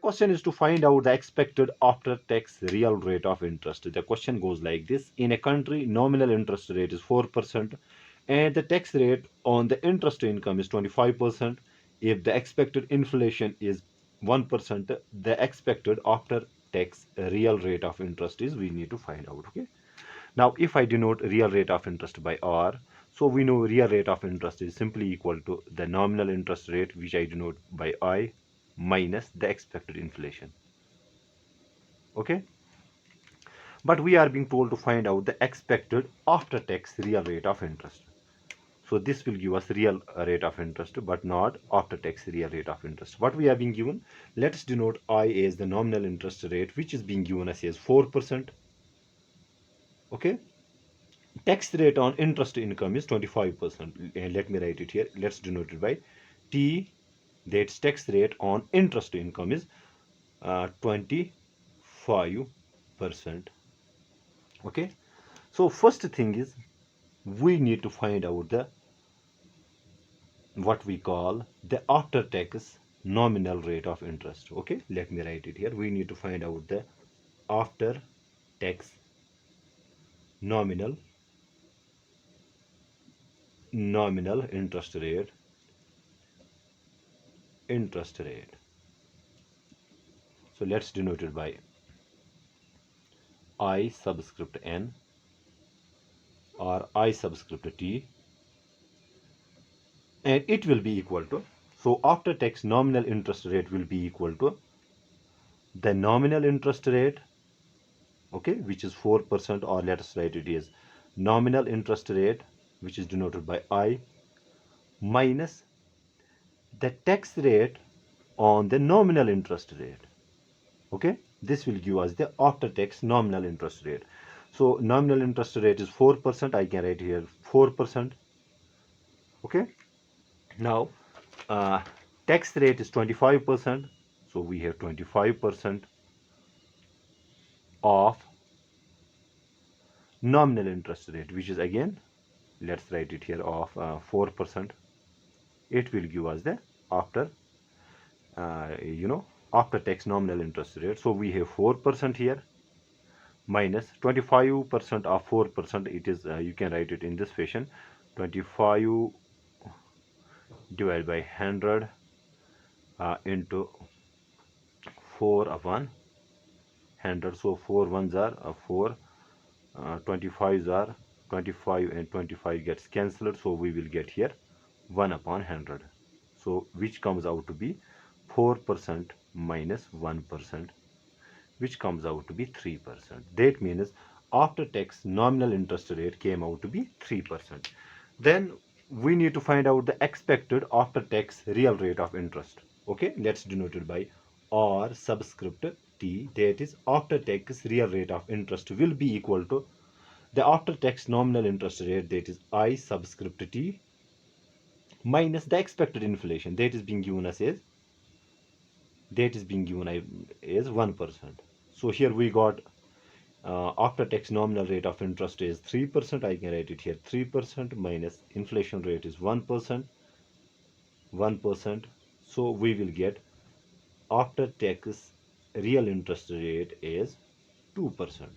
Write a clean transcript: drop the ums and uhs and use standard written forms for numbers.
question is to find out the expected after tax real rate of interest. The question goes like this: in a country, nominal interest rate is 4% and the tax rate on the interest income is 25%. If the expected inflation is 1%, the expected after tax real rate of interest is we need to find out. Okay. Now, if I denote real rate of interest by R, so we know real rate of interest is simply equal to the nominal interest rate, which I denote by I, minus the expected inflation. Okay. But we are being told to find out the expected after tax real rate of interest. So this will give us real rate of interest, but not after tax real rate of interest. What we are being given, let's denote I as the nominal interest rate, which is being given us as 4%. Okay. Tax rate on interest income is 25%. And let me write it here. Let's denote it by T. That's tax rate on interest income is 25%. Okay. So first thing is we need to find out the what we call the after tax nominal rate of interest. Okay. Let me write it here. We need to find out the after tax nominal interest rate. So let's denote it by I subscript n or I subscript t, and it will be equal to, so after tax nominal interest rate will be equal to the nominal interest rate, okay, which is 4%, or let us write it as nominal interest rate, which is denoted by I, minus the tax rate on the nominal interest rate. Okay, this will give us the after tax nominal interest rate. So nominal interest rate is 4%. I can write here 4%. Okay. Now tax rate is 25%. So we have 25% of nominal interest rate, which is again, let's write it here, of 4%. It will give us the after after tax nominal interest rate. So we have 4% here minus 25% of 4%. It is you can write it in this fashion: 25 divided by 100 into 4 upon 100. So 4 ones are 4, 25s are 25, and 25 gets cancelled. So we will get here 1 upon 100. So which comes out to be 4% minus 1%, which comes out to be 3%. That means after tax nominal interest rate came out to be 3%. Then we need to find out the expected after tax real rate of interest. Okay, let's denote it by R subscript T, that is after tax real rate of interest will be equal to the after tax nominal interest rate, that is I subscript T, minus the expected inflation, that is being given us as 1%. So here we got after tax nominal rate of interest is 3%. I can write it here 3% minus inflation rate is 1%. So we will get after tax real interest rate is 2%.